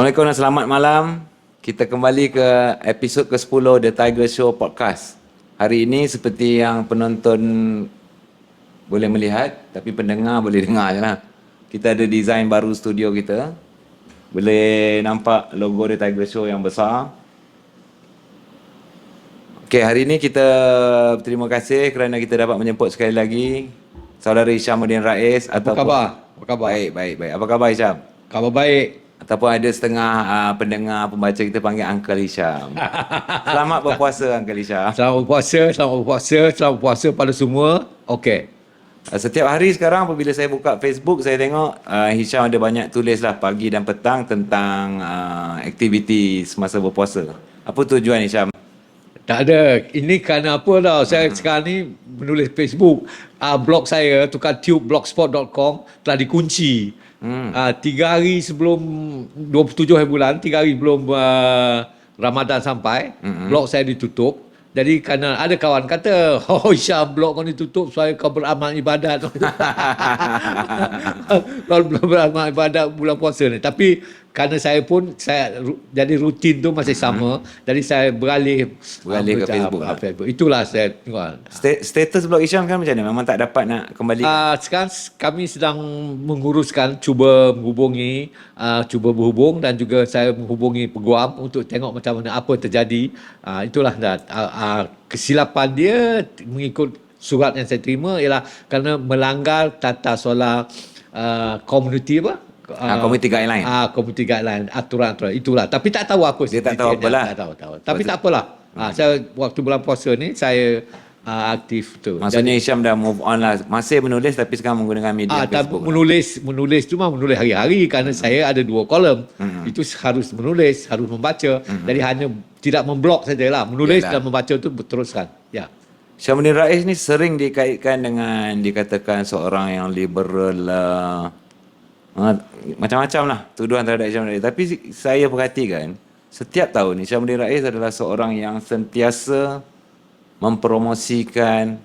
Assalamualaikum dan selamat malam. Kita kembali ke episod ke-10 The Tiger Show Podcast. Hari ini seperti yang penonton boleh melihat, tapi pendengar boleh dengar je lah. Kita ada design baru studio kita. Boleh nampak logo The Tiger Show yang besar. Okey, hari ini kita terima kasih kerana kita dapat menjemput sekali lagi Saudara Hishamuddin Rais. Apa khabar? Baik. Apa khabar Hisham? Khabar baik. Ataupun ada setengah pendengar, pembaca kita panggil Uncle Hisham. Selamat berpuasa Uncle Hisham. Selamat berpuasa pada semua. Okey. Setiap hari sekarang apabila saya buka Facebook, saya tengok Hisham ada banyak tulis lah pagi dan petang tentang aktiviti semasa berpuasa. Apa tujuan Hisham? Tak ada. Ini kerana apa tau. Saya sekarang ni menulis Facebook. Blog saya, tukartube.blogspot.com telah dikunci. 3 hari sebelum 27 hari bulan, 3 hari sebelum Ramadan sampai, blog saya ditutup. Jadi kerana ada kawan kata, oh Syam, blog kau ditutup supaya kau beramal ibadat. Kau beramal ibadat bulan puasa ni. Tapi kerana saya jadi rutin tu masih sama. Jadi saya beralih ke Facebook. Itulah saya tengok. Status blog Hisham kan macam mana? Memang tak dapat nak kembali? Sekarang kami sedang menguruskan, cuba berhubung dan juga saya menghubungi peguam untuk tengok macam mana apa terjadi. Itulah kesilapan dia mengikut surat yang saya terima ialah kerana melanggar tata solar komuniti community guideline. Community guideline, aturan-aturan itulah. Tapi tak tahu apa dia tak tahu apalah. Tak tahu. Tapi tak apalah. Saya waktu bulan puasa ni saya aktif tu. Maksudnya Hisham dah move on lah. Masih menulis tapi sekarang menggunakan media Facebook. Menulis tu mah menulis hari-hari kerana saya ada 2 kolom. Itu harus menulis, harus membaca. Jadi hanya tidak memblok sajalah. Menulis dan membaca tu berteruskan. Ya. Hishamuddin Rais ni sering dikaitkan dengan dikatakan seorang yang liberal macam-macam lah tuduhan terhadap Hishamuddin Rais. Tapi saya perhatikan setiap tahun Hishamuddin Rais adalah seorang yang sentiasa mempromosikan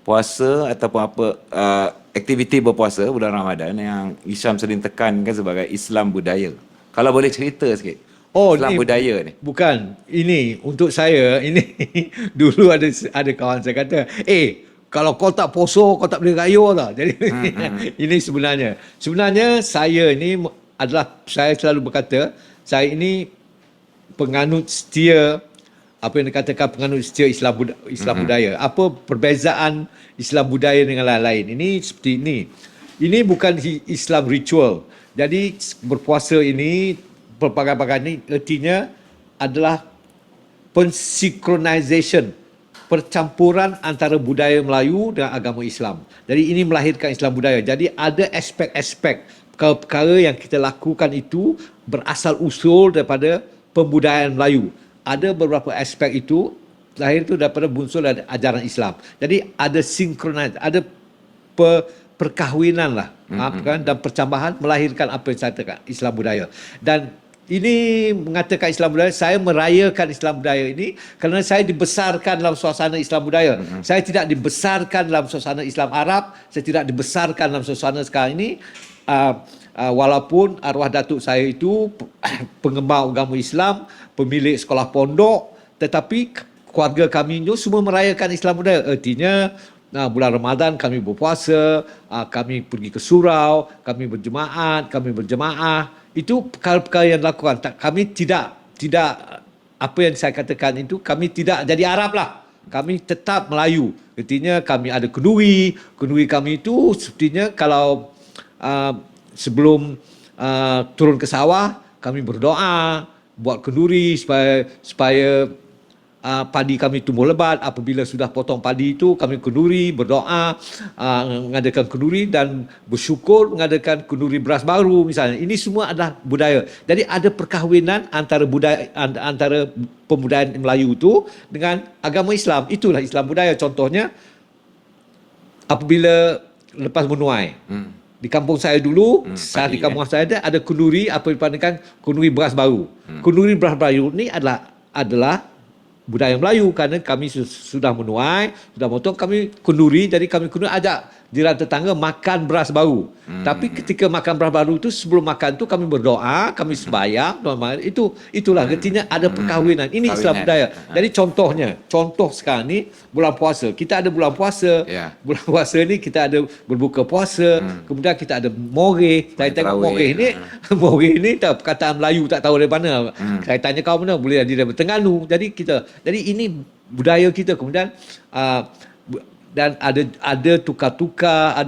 puasa ataupun aktiviti berpuasa bulan Ramadan yang Hisham sering tekankan sebagai Islam budaya. Kalau boleh cerita sikit. Islam budaya ni. Bukan. Ini untuk saya, ini dulu ada kawan saya kata, kalau kau tak poso, kau tak boleh raya tau. Jadi ini sebenarnya saya ini saya selalu berkata, saya ini penganut setia, apa yang dikatakan penganut setia Islam budaya. Apa perbezaan Islam budaya dengan lain-lain? Ini seperti ini. Ini bukan Islam ritual. Jadi berpuasa ini, pelbagai-bagai ini artinya adalah pensinkronization, percampuran antara budaya Melayu dengan agama Islam. Jadi ini melahirkan Islam budaya. Jadi ada aspek-aspek perkara yang kita lakukan itu berasal usul daripada pembudayaan Melayu. Ada beberapa aspek itu lahir itu daripada unsur dari ajaran Islam. Jadi ada sinkronis, ada perkahwinan lah, dan percambahan melahirkan apa yang saya katakan Islam budaya. Dan ini mengatakan Islam budaya, saya merayakan Islam budaya ini kerana saya dibesarkan dalam suasana Islam budaya. Saya tidak dibesarkan dalam suasana Islam Arab, saya tidak dibesarkan dalam suasana sekarang ini. Walaupun arwah datuk saya itu penggemar agama Islam, pemilik sekolah pondok, tetapi keluarga kami itu semua merayakan Islam budaya. Artinya bulan Ramadan kami berpuasa, kami pergi ke surau, kami berjemaah. Itu perkara-perkara yang dilakukan. Kami tidak apa yang saya katakan itu, kami tidak jadi Arab lah. Kami tetap Melayu. Artinya kami ada kenduri. Kenduri kami itu sepertinya kalau sebelum turun ke sawah, kami berdoa, buat kenduri supaya padi kami tumbuh lebat. Apabila sudah potong padi itu, kami kenduri, berdoa, mengadakan kenduri dan bersyukur mengadakan kenduri beras baru misalnya. Ini semua adalah budaya. Jadi ada perkahwinan antara pembudayaan Melayu itu dengan agama Islam. Itulah Islam budaya. Contohnya, apabila lepas menuai. Di kampung saya dulu, di kampung saya ada kenduri, apa yang dipanggilkan kenduri beras baru. Kenduri beras baru ni adalah budaya Melayu kerana kami sudah menuai, sudah potong, kami kenduri, jadi kami kenduri ajak jiran tetangga makan beras baru. Tapi ketika makan beras baru tu, sebelum makan tu kami berdoa, kami sembahyang, itulah artinya ada perkahwinan. Ini Islam budaya. Jadi contoh sekarang ni bulan puasa. Kita ada bulan puasa. Ya. Bulan puasa ni kita ada berbuka puasa, kemudian kita ada moreh. Saya tengok moreh ni, moreh ni tak perkataan Melayu tak tahu dari mana. Saya tanya kau mana, boleh dia dari Terengganu. Jadi ini budaya kita. Kemudian dan ada tukar-tukar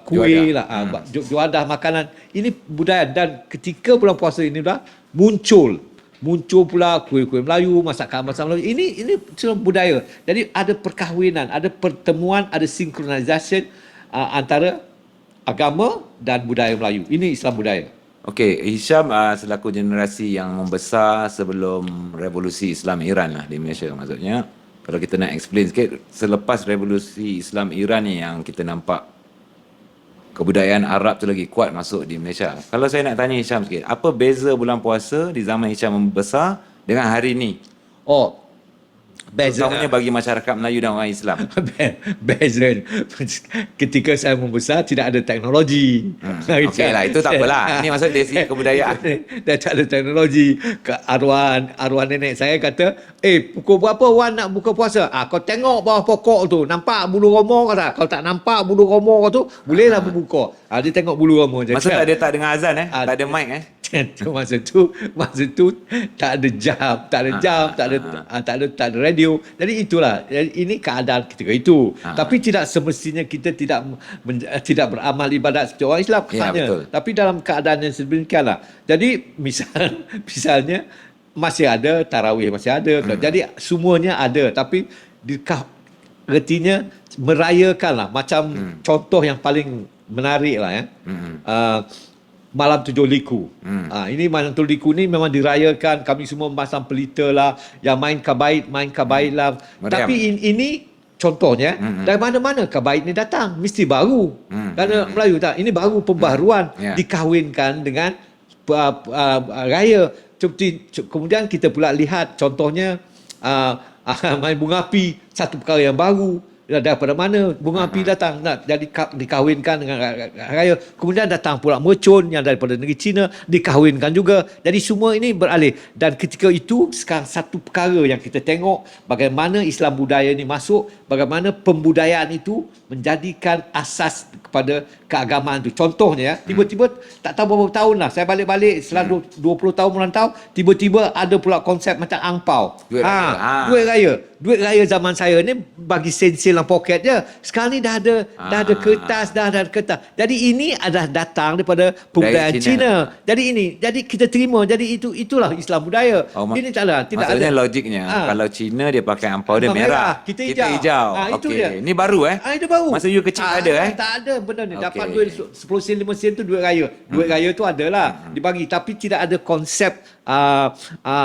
kuih lah, juadah makanan. Ini budaya, dan ketika bulan puasa ini dah muncul pula kuih-kuih Melayu, masakan Melayu. Ini semua budaya. Jadi ada perkahwinan, ada pertemuan, ada sinkronisasi antara agama dan budaya Melayu. Ini Islam budaya. Okey, Hisham selaku generasi yang membesar sebelum revolusi Islam Iran lah di Malaysia, maksudnya kalau kita nak explain sikit, selepas revolusi Islam Iran ni yang kita nampak kebudayaan Arab tu lagi kuat masuk di Malaysia. Kalau saya nak tanya Hisham sikit, apa beza bulan puasa di zaman Hisham membesar dengan hari ni? Beza Terutamanya bagi masyarakat Melayu dan orang Islam. beza. Ketika saya membesar tidak ada teknologi. Okey lah, itu tak apalah. Ini maksud dari segi kebudayaan. Dah tak ada teknologi. Arwah nenek saya kata, pukul berapa Wan nak buka puasa? Kau tengok bawah pokok tu, nampak bulu roma kau tak? Kalau tak nampak bulu roma kau tu, bolehlah berbuka. Dia tengok bulu roma je. Masa tak dengar azan tak ada mic Masa tu tak ada jam, tak ada radio. Jadi itulah, ini keadaan ketika itu. Tapi tidak semestinya kita tidak beramal ibadat seperti orang Islam. Ya, betul. Tapi dalam keadaan yang sedemikianlah. Jadi misalnya masih ada tarawih, masih ada. Jadi semuanya ada, tapi artinya merayakanlah. Macam contoh yang paling menarik lah Malam Tujuh Liku. Ini Malam Tujuh Liku ni memang dirayakan. Kami semua memasang pelita lah. Yang main kabaid lah. Tapi ini contohnya, dari mana-mana kabaid ni datang. Mesti baru. Kerana Melayu tak, ini baru pembaharuan. Dikahwinkan dengan raya. Kemudian kita pula lihat contohnya main bunga api. Satu perkara yang baru. Daripada mana bunga api datang, nak jadi dikahwinkan dengan raya. Kemudian datang pula mercun yang daripada negeri China, dikahwinkan juga. Jadi semua ini beralih. Dan ketika itu sekarang satu perkara yang kita tengok, bagaimana Islam budaya ini masuk, bagaimana pembudayaan itu menjadikan asas kepada keagamaan itu. Contohnya tiba-tiba tak tahu berapa tahun lah, saya balik-balik setelah 20 tahun merantau, tiba-tiba ada pula konsep macam angpau. Duit raya zaman saya ni bagi sen-sen dalam poket je. Sekarang ni dah ada kertas, dah ada kertas. Jadi ini adalah datang daripada pembudayaan Cina. Jadi kita terima. Jadi itulah Islam budaya. Ini tidak maksudnya ada logiknya kalau Cina dia pakai ampau dia merah. Kita hijau. Itu dia. Ini baru Itu baru. Masa you kecil ada Tak ada benda ni. Dapat duit 10 sen 5 sen tu duit raya. Duit raya tu adalah dibagi, tapi tidak ada konsep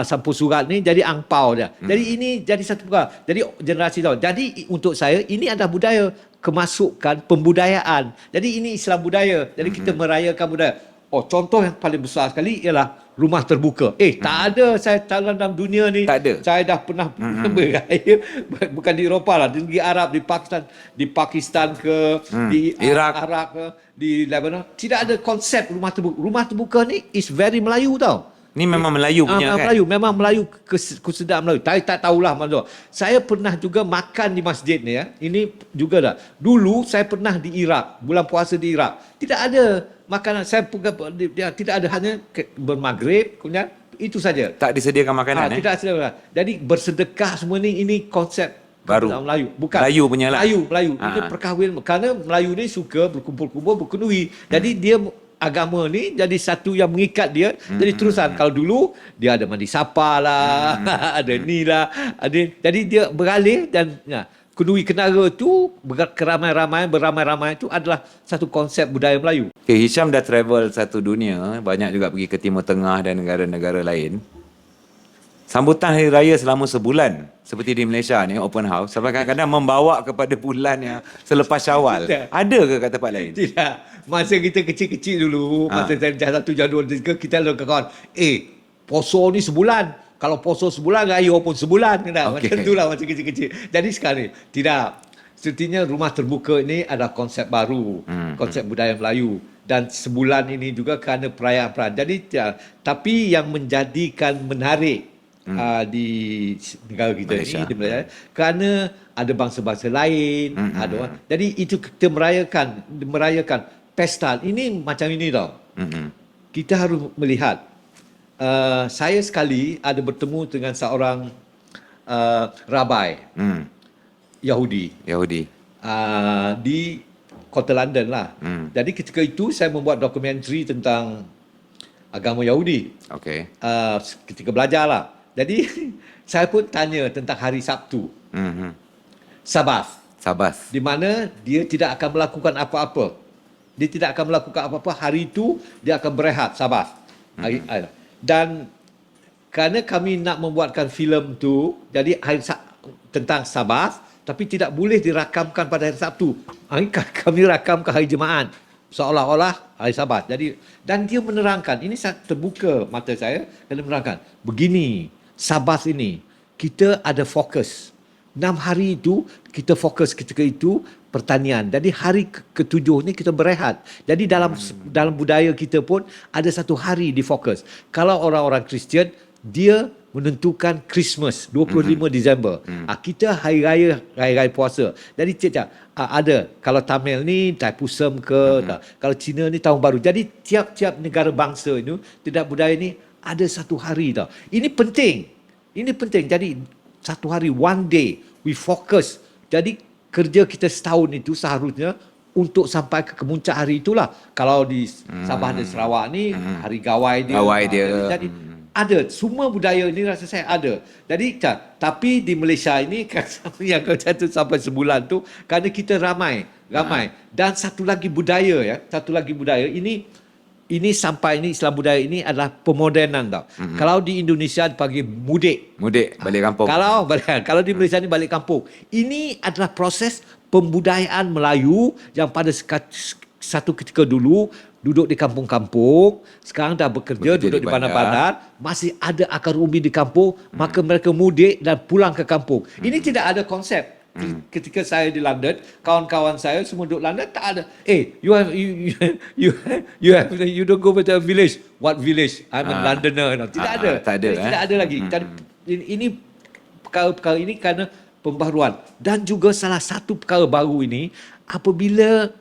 sampul surat ni jadi angpau dia. Jadi ini jadi satu perkara. Jadi generasi tahu. Jadi untuk saya ini adalah budaya, kemasukan pembudayaan. Jadi ini Islam budaya. Jadi kita merayakan budaya. Contoh yang paling besar sekali ialah rumah terbuka. Tak ada saya dalam dunia ni. Tak ada. Saya dah pernah beraya, bukan di Eropah lah, di negeri Arab, di Pakistan ke, di Iraq ke, di Lebanon. Tidak ada konsep rumah terbuka. Rumah terbuka ni is very Melayu tau. Ni memang Melayu punya kan? Memang Melayu, kesedaan Melayu. Tak tahulah maksud. Saya pernah juga makan di masjid ni Ini juga dah. Dulu saya pernah di Iraq, bulan puasa di Iraq. Tidak ada makanan. Saya tidak ada, hanya bermaghrib, kemudian itu saja. Tak disediakan makanan Tidak disediakan. Jadi bersedekah semua ni, ini konsep baru Melayu. Bukan Melayu punya lah. Melayu. Ini perkahwinan. Kerana Melayu ni suka berkumpul-kumpul, berkenuri. Jadi dia agama ni jadi satu yang mengikat dia. Jadi terusan. Kalau dulu dia ada mandi sapa lah, ada ni lah, jadi dia beralih dan kenduri kenara tu beramai-ramai tu adalah satu konsep budaya Melayu. Okay, Hisham dah travel satu dunia, banyak juga pergi ke Timur Tengah dan negara-negara lain. Sambutan Hari Raya selama sebulan seperti di Malaysia ni, open house, sampai kadang-kadang membawa kepada bulan yang selepas Syawal. Ada ke kat tempat lain? Tidak. Masa kita kecil-kecil dulu, masa saya jam 1, jam 2, kita ada kawan, poso ni sebulan. Kalau poso sebulan, raya pun sebulan. Okay. Macam itulah masa kecil-kecil. Jadi sekarang ni, tidak. Setinya rumah terbuka ini adalah konsep baru, konsep budaya Melayu. Dan sebulan ini juga kerana perayaan-perayaan. Jadi, tapi yang menjadikan menarik di negara kita Malaysia. ni, di Malaysia, kerana ada bangsa-bangsa lain, ada orang. Jadi itu kita merayakan pesta. Ini macam ini tau. Kita harus melihat. Saya sekali ada bertemu dengan seorang rabai Yahudi di kota London lah. Jadi ketika itu saya membuat dokumentari tentang agama Yahudi. Okey. Ketika belajar lah. Jadi saya pun tanya tentang hari Sabtu, Sabat, di mana dia tidak akan melakukan apa-apa. Dia tidak akan melakukan apa-apa hari itu, dia akan berehat Sabat. Dan kerana kami nak membuatkan filem tu, jadi tentang Sabat, tapi tidak boleh dirakamkan pada hari Sabtu. Kami rakamkan hari Jumaat, seolah-olah hari Sabat. Jadi, dan dia menerangkan, ini sangat terbuka mata saya, dan dia menerangkan, begini, Sabat ini, kita ada fokus. 6 hari itu, kita fokus ketika itu pertanian. Jadi hari ketujuh ni kita berehat. Jadi dalam budaya kita pun ada satu hari difokus. Kalau orang-orang Kristian, dia menentukan Christmas 25 Disember. Kita hari raya puasa. Jadi ada kalau Tamil ni Taipusam ke, kalau Cina ni tahun baru. Jadi tiap-tiap negara bangsa itu tidak budaya ni ada satu hari tau. Ini penting. Jadi satu hari, one day we focus. Jadi kerja kita setahun itu seharusnya untuk sampai ke kemuncak hari itulah. Kalau di Sabah dan Sarawak ni hari gawai dia. Jadi ada semua budaya ini rasa saya ada. Jadi tapi di Malaysia ini yang kau cakap sampai sebulan tu kerana kita ramai dan satu lagi budaya ini sampai ini Islam budaya ini adalah pemodenan tau. Kalau di Indonesia dipanggil mudik balik kampung. Kalau di Malaysia ni balik kampung. Ini adalah proses pembudayaan Melayu yang pada satu ketika dulu duduk di kampung-kampung, sekarang dah bekerja duduk di bandar-bandar, masih ada akar umbi di kampung, maka mereka mudik dan pulang ke kampung. Ini tidak ada konsep. Ketika saya di London, kawan-kawan saya semua duduk London, tak ada. You don't go to a village. What village? I'm a Londoner. No. Tidak ada. Tidak ada lagi. Ini perkara-perkara ini kerana pembaharuan. Dan juga salah satu perkara baru ini, apabila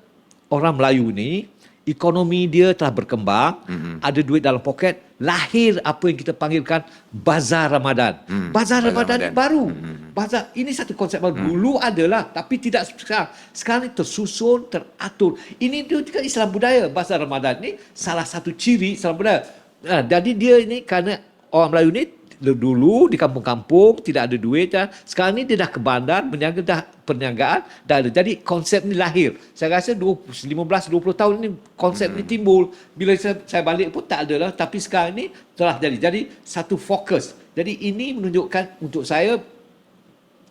orang Melayu ni ekonomi dia telah berkembang, ada duit dalam poket, lahir apa yang kita panggilkan Bazar Ramadan. Bazar Ramadan ni baru. Bazar ini satu konsep baru. Dulu adalah, tapi tidak sekarang. Sekarang ni tersusun, teratur. Ini dia juga Islam budaya. Bazar Ramadan ni salah satu ciri Islam budaya. Jadi dia ini kerana orang Melayu ni dulu di kampung-kampung tidak ada duit, sekarang ni dia dah ke bandar, perniagaan dah ada. Jadi konsep ni lahir. Saya rasa 15-20 tahun ni konsep ni timbul. Bila saya balik pun tak ada lah, tapi sekarang ni telah jadi. Jadi satu fokus. Jadi ini menunjukkan untuk saya,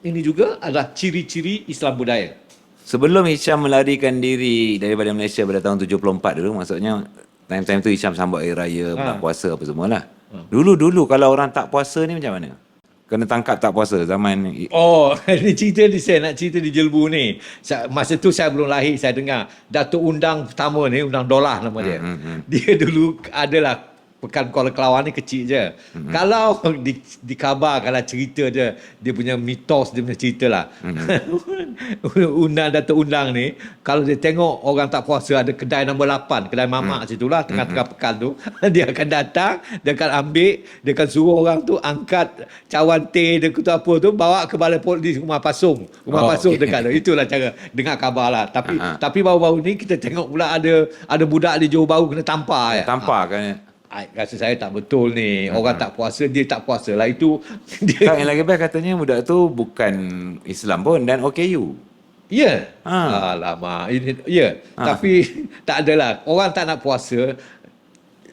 ini juga adalah ciri-ciri Islam budaya. Sebelum Hisham melarikan diri daripada Malaysia pada tahun 74 dulu, maksudnya time-time tu Hisham sambut hari raya, bulan puasa apa semualah. Dulu kalau orang tak puasa ni macam mana? Kena tangkap tak puasa zaman Ini cerita ni saya nak cerita di Jelbu ni. Masa tu saya belum lahir, saya dengar Datuk Undang pertama ni, Undang Dolah nama dia. Dia dulu adalah Pekan Kuala Kelawar ni kecil je. Kalau di khabar, kalau cerita dia punya mitos, dia punya cerita lah. Datuk Undang ni, kalau dia tengok orang tak puasa, ada kedai nombor 8, kedai mamak situ lah, tengah-tengah pekan tu, dia akan datang, dia akan ambil, dia akan suruh orang tu angkat cawan teh, dia kutu apa tu, bawa ke balai polis Rumah Pasung. Dekat tu. Itulah cara dengar khabar lah. Tapi baru-baru ni kita tengok pula ada budak di Johor Bahru kena tampar. Tampar kan? Rasa saya tak betul ni. Orang tak puasa, dia tak puasa lah. Itu dia. Yang lagi baik katanya budak tu bukan Islam pun dan OKU. Ya. Alamak. Ya. Tapi tak adalah. Orang tak nak puasa.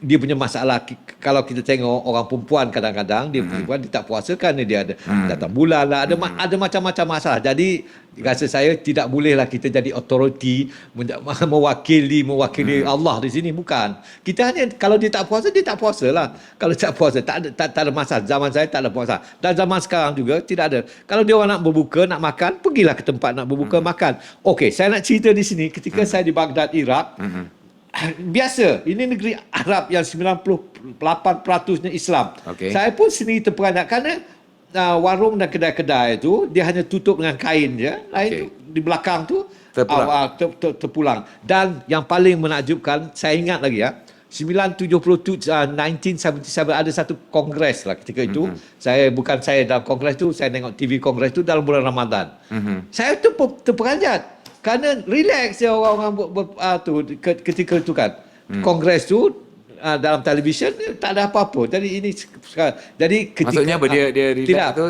dia punya masalah. Kalau kita tengok orang perempuan kadang-kadang dia perempuan dia tak puasa kerana dia ada datang bulan lah, ada macam-macam masalah. Jadi rasa saya tidak bolehlah kita jadi authority mewakili Allah di sini, bukan. Kita hanya kalau dia tak puasa lah. Kalau tak puasa tak ada masalah. Zaman saya tak ada puasa. Dan zaman sekarang juga tidak ada. Kalau dia orang nak berbuka, nak makan, pergilah ke tempat nak berbuka makan. Okey, saya nak cerita di sini ketika saya di Baghdad, Iraq. Biasa, ini negeri Arab yang 98%-nya Islam. Okey. Saya pun sendiri terperanjat kerana warung dan kedai-kedai itu dia hanya tutup dengan kain je. Lain Okey. tu di belakang tu Terpulang. terpulang. Dan yang paling menakjubkan, saya ingat lagi 1977 ada satu kongres lah ketika itu. Saya dalam kongres tu, saya tengok TV kongres tu dalam bulan Ramadan. Saya tu terperanjat. Kerana relax je orang-orang ketika itu kan. Kongres tu dalam televisyen tak ada apa-apa. Jadi ini jadi ketika Maksudnya apa dia relax tidak. tu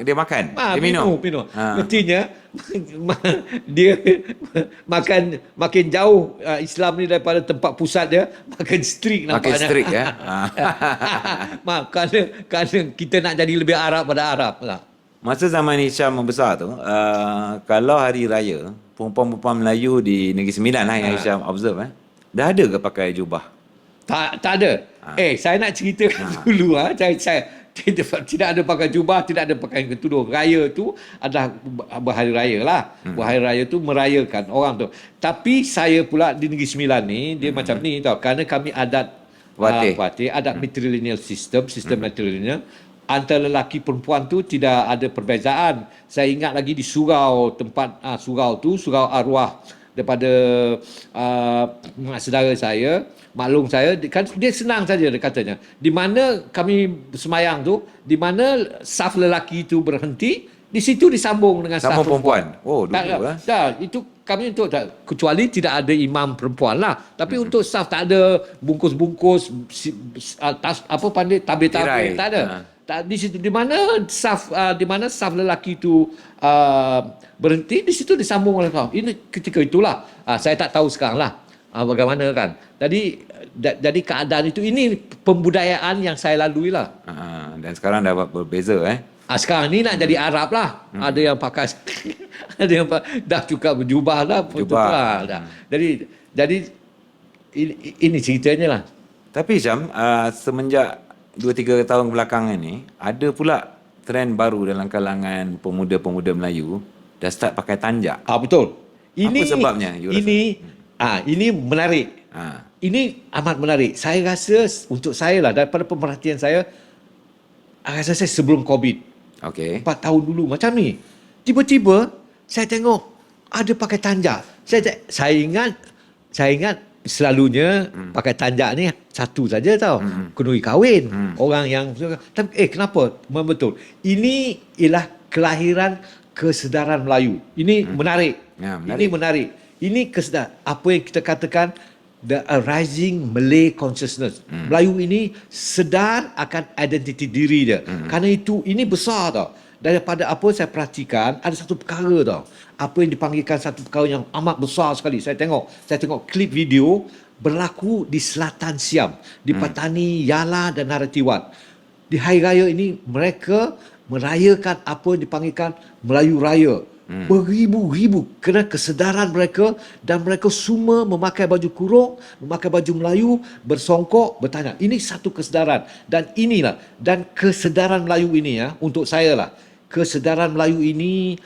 dia makan, dia minum. Artinya dia makin jauh Islam ni daripada tempat pusat dia, makin strict Makin nampaknya. strict ya. Kerana kita nak jadi lebih Arab pada Arab lah. Masa zaman Hisham membesar tu, kalau hari raya, perempuan-perempuan Melayu di Negeri Sembilan lah yang Hisham observe, dah ada ke pakai jubah? Tak ada. Saya nak ceritakan dulu saya tidak ada pakai jubah, tidak ada pakai tudung. Raya tu adalah berhari raya lah. Berhari raya tu merayakan orang tu. Tapi saya pula di Negeri Sembilan ni dia macam ni tau. Kerana kami adat Watih, adat matrilineal sistem matrilineal. Antara lelaki perempuan tu tidak ada perbezaan. Saya ingat lagi di surau, tempat surau tu, surau arwah daripada saudara saya, maklum saya, kan dia senang saja dia katanya. Di mana kami semayang tu, di mana saf lelaki tu berhenti, di situ disambung dengan saf perempuan. Oh, dulu itu kami untuk kecuali tidak ada imam perempuan lah. Tapi untuk saf tak ada bungkus-bungkus tabir-tabir, tak ada. Di situ di mana saf lelaki itu berhenti, di situ disambung oleh kau. Ini ketika itulah. Saya tak tahu sekarang lah bagaimana kan. Jadi keadaan itu, ini pembudayaan yang saya lalui lah. Dan sekarang dah berbeza Sekarang ni nak jadi Arab lah. Ada yang pakai ada yang dah juga berjubah lah. Jadi ini ceritanya lah. Tapi Syam, semenjak 2-3 tahun belakangan ni, ada pula trend baru dalam kalangan pemuda-pemuda Melayu dah start pakai tanjak. Betul. Ini, apa sebabnya? Ini menarik. Ini amat menarik. Saya rasa untuk saya lah, daripada pemerhatian saya sebelum COVID. Okey. 4 tahun dulu macam ni. Tiba-tiba saya tengok ada pakai tanjak. Saya ingat selalunya pakai tanjak ni satu saja tau. Kenduri kahwin. Orang yang tapi kenapa? Betul. Ini ialah kelahiran kesedaran Melayu. Ini menarik. Menarik. Ini menarik. Ini kesedaran apa yang kita katakan the arising Malay consciousness. Melayu ini sedar akan identiti diri dia. Kerana itu ini besar tau. Daripada apa saya perhatikan, ada satu perkara tau. Apa yang dipanggilkan satu perkara yang amat besar sekali. Saya tengok klip video berlaku di Selatan Siam, di Patani, Yala dan Naratiwat. Di hari raya ini mereka merayakan apa yang dipanggilkan Melayu Raya. Beribu-ribu kerana kesedaran mereka, dan mereka semua memakai baju kurung, memakai baju Melayu, bersongkok, bertanya. Ini satu kesedaran, dan inilah, dan kesedaran Melayu ini untuk saya lah, kesedaran Melayu ini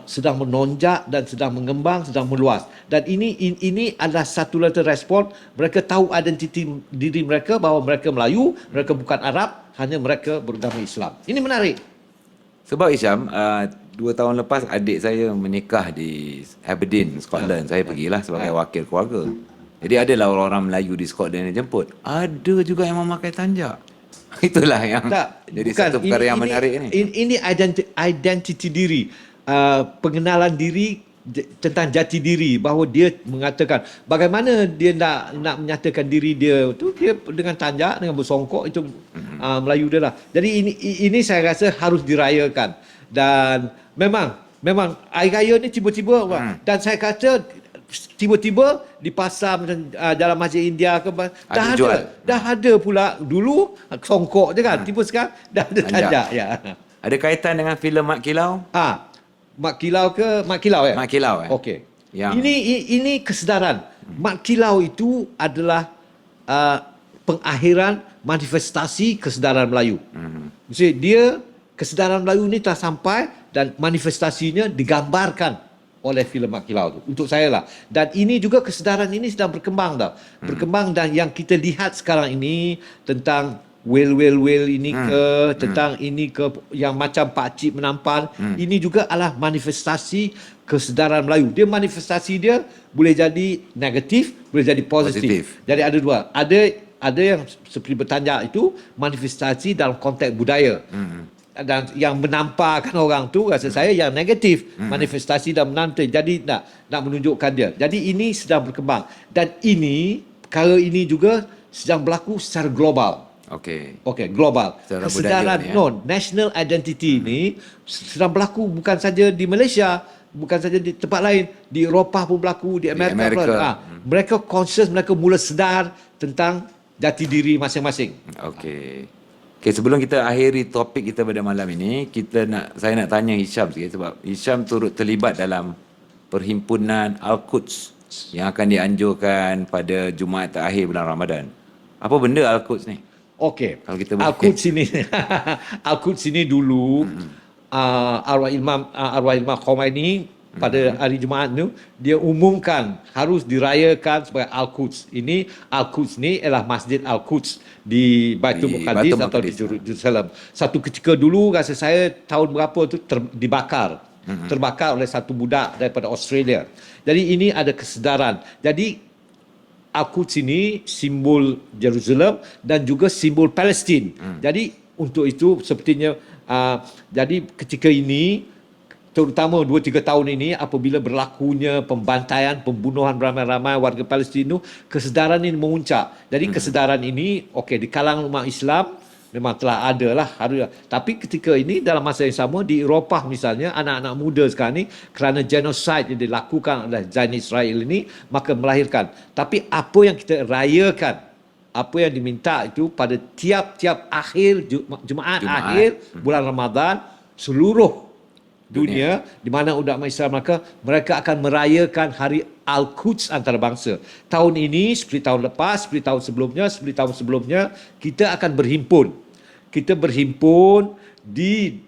sedang menonjak dan sedang mengembang, sedang meluas. Dan ini adalah satu letter respon. Mereka tahu identiti diri mereka, bahawa mereka Melayu, mereka bukan Arab, hanya mereka beragama Islam. Ini menarik. Sebab Hisham, 2 tahun lepas adik saya menikah di Aberdeen, Scotland. Saya pergilah sebagai wakil keluarga. Jadi adalah orang-orang Melayu di Scotland yang jemput. Ada juga yang memakai tanjak. Itulah yang jadi satu perkara yang menarik ni. Ini identiti diri, pengenalan diri tentang jati diri, bahawa dia mengatakan bagaimana dia nak menyatakan diri dia tu, dia dengan tanjak, dengan bersongkok, itu Melayu dia lah. Jadi ini saya rasa harus dirayakan. Dan memang hari raya ni tiba-tiba dan saya kata tiba-tiba di pasar macam dalam Masjid India ke dah jual. dah ada pula. Dulu songkok je kan, tiba sekarang dah ada tanjak ya. Ada kaitan dengan filem Mat Kilau? Mat Kilau ke Mat Kilau ya? Mat Kilau Okey. Yang Ini kesedaran. Mat Kilau itu adalah pengakhiran manifestasi kesedaran Melayu. Maksudnya dia kesedaran Melayu ni telah sampai dan manifestasinya digambarkan oleh filem Mat Kilau tu. Untuk saya lah. Dan ini juga kesedaran ini sedang berkembang tau. Berkembang, dan yang kita lihat sekarang ini tentang whale ini tentang ini ke yang macam pakcik menampan, ini juga adalah manifestasi kesedaran Melayu. Dia manifestasi dia boleh jadi negatif, boleh jadi positif. Jadi ada dua. Ada yang seperti bertanjak itu manifestasi dalam konteks budaya. Dan yang menampakkan orang tu rasa saya yang negatif, manifestasi dan menanti. Jadi nak menunjukkan dia. Jadi ini sedang berkembang, dan perkara ini juga sedang berlaku secara global. Okey, global. Kesedaran national identity ni sedang berlaku bukan saja di Malaysia, bukan saja di tempat lain, di Eropah pun berlaku, di Amerika pun. Mereka conscious, mereka mula sedar tentang jati diri masing-masing. Okey, sebelum kita akhiri topik kita pada malam ini, saya nak tanya Hisham sikit, sebab Hisham turut terlibat dalam perhimpunan Al-Quds yang akan dianjurkan pada Jumaat terakhir bulan Ramadan. Apa benda Al-Quds ni? Okey, Al-Quds ini Al-Quds ini dulu arwah Imam Khomeini pada hari Jumaat tu dia umumkan harus dirayakan sebagai Al-Quds. Ini Al-Quds ni ialah Masjid Al-Quds di Baitul Muqaddis atau di Jerusalem. Satu ketika dulu rasa saya tahun berapa tu terbakar oleh satu budak daripada Australia. Jadi ini ada kesedaran. Jadi Al-Quds ini simbol Jerusalem dan juga simbol Palestin. Jadi untuk itu sepertinya jadi ketika ini, terutama 2-3 tahun ini, apabila berlakunya pembantaian, pembunuhan ramai-ramai warga Palestin itu, kesedaran ini memuncak. Jadi kesedaran ini di kalangan umat Islam memang telah ada lah. Tapi ketika ini dalam masa yang sama di Eropah misalnya, anak-anak muda sekarang ni kerana genosid yang dilakukan oleh Zionis Israel ini, maka melahirkan. Tapi apa yang kita rayakan, apa yang diminta itu pada tiap-tiap akhir Jumaat akhir bulan Ramadan, seluruh dunia di mana umat Islam mereka akan merayakan hari Al-Quds antarabangsa. Tahun ini seperti tahun lepas, seperti tahun sebelumnya kita akan berhimpun. Kita berhimpun di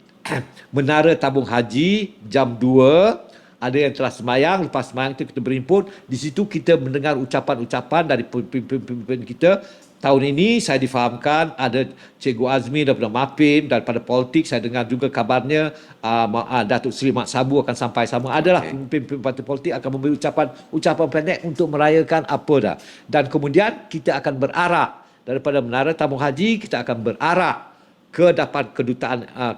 Menara Tabung Haji jam 2. Ada yang telah semayang, lepas semayang itu kita berhimpun. Di situ kita mendengar ucapan-ucapan dari pemimpin kita. Tahun ini saya difahamkan ada Cikgu Azmi daripada MAPIM, daripada politik saya dengar juga kabarnya Datuk Seri Mat Sabu akan sampai sama. Adalah pemimpin parti politik akan memberi ucapan pendek untuk merayakan apa dah. Dan kemudian kita akan berarak daripada Menara Tabung Haji, kita akan berarak ke depan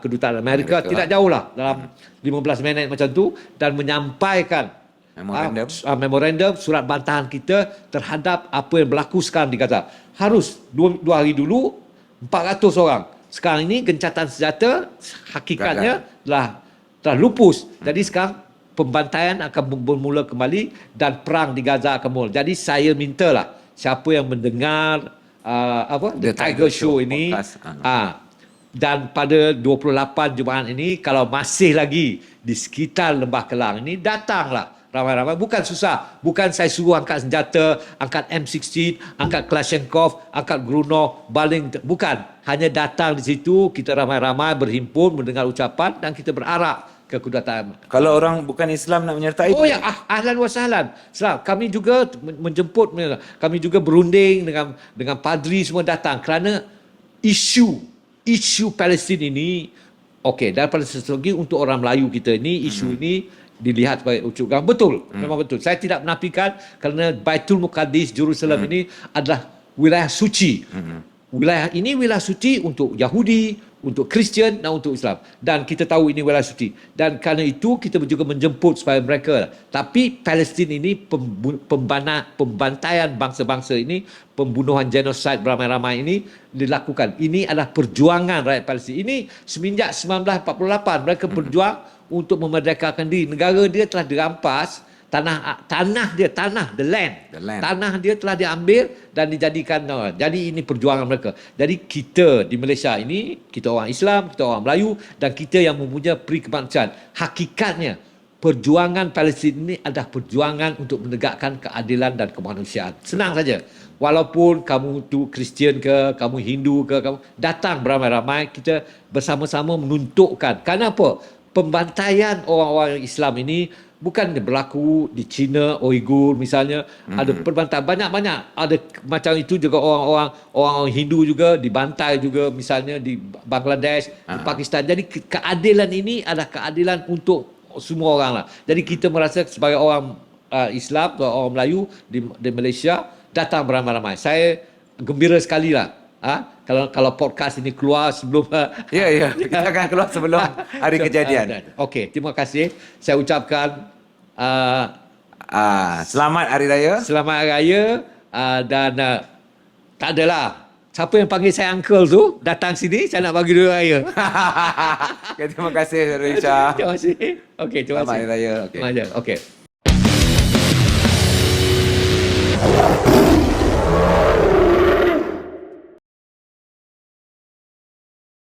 kedutaan Amerika. Tidak jauh lah, dalam 15 minit macam tu, dan menyampaikan memorandum surat bantahan kita terhadap apa yang berlaku sekarang di Gaza. Harus 2 hari dulu 400 orang. Sekarang ini gencatan senjata hakikatnya telah lupus. Jadi sekarang pembantaian akan bermula kembali dan perang di Gaza akan mula. Jadi saya mintalah siapa yang mendengar The Tiger Show ini dan pada 28 Jumaat ini, kalau masih lagi di sekitar Lembah Kelang ini, datanglah ramai-ramai. Bukan susah. Bukan saya suruh angkat senjata, angkat M16, angkat Kalashnikov, angkat Grunov, baling. Bukan. Hanya datang di situ, kita ramai-ramai berhimpun, mendengar ucapan dan kita berarak ke kedutaan. Kalau orang bukan Islam nak menyertai? Ahlan wa sahlan. Kami juga menjemput, kami juga berunding dengan padri semua datang kerana isu Palestin ini, daripada segi untuk orang Melayu kita ini, isu ini dilihat sebagai ucapkan. Betul, memang betul. Saya tidak menafikan kerana Baitul Muqaddis Jerusalem ini adalah wilayah suci. Wilayah ini wilayah suci untuk Yahudi, untuk Kristian dan untuk Islam. Dan kita tahu ini wilayah suci. Dan kerana itu kita juga menjemput supaya mereka. Tapi Palestin ini pembantaian bangsa-bangsa ini, pembunuhan genosid beramai-ramai ini dilakukan. Ini adalah perjuangan rakyat Palestin. Ini semenjak 1948 mereka berjuang untuk memerdekakan diri. Negara dia telah dirampas the land. The land. Tanah dia telah diambil dan dijadikan. Jadi ini perjuangan mereka. Jadi kita di Malaysia ini, kita orang Islam, kita orang Melayu dan kita yang mempunyai peri kemanusiaan. Hakikatnya perjuangan Palestin ini adalah perjuangan untuk menegakkan keadilan dan kemanusiaan. Senang saja. Walaupun kamu tu Kristian ke, kamu Hindu ke, kamu datang beramai-ramai, kita bersama-sama menuntukkan. Kenapa? Pembantaian orang-orang Islam ini bukan berlaku di China, Uyghur misalnya, ada perbantaian banyak-banyak. Ada macam itu juga orang Hindu juga dibantai juga misalnya di Bangladesh, di Pakistan. Jadi keadilan ini adalah keadilan untuk semua orang lah. Jadi kita merasa sebagai orang Islam atau orang Melayu di Malaysia datang beramai-ramai. Saya gembira sekali lah. Kalau podcast ini keluar sebelum Ya, kita akan keluar sebelum hari kejadian. Okey, terima kasih. Saya ucapkan Selamat Hari Raya. selamat hari raya dan tak adalah siapa yang panggil saya uncle tu datang sini, saya nak bagi dia raya. Okay, terima kasih Risha. Terima kasih. Okey, terima Selamat kasih. Hari Raya. Okay. Terima kasih. Okey.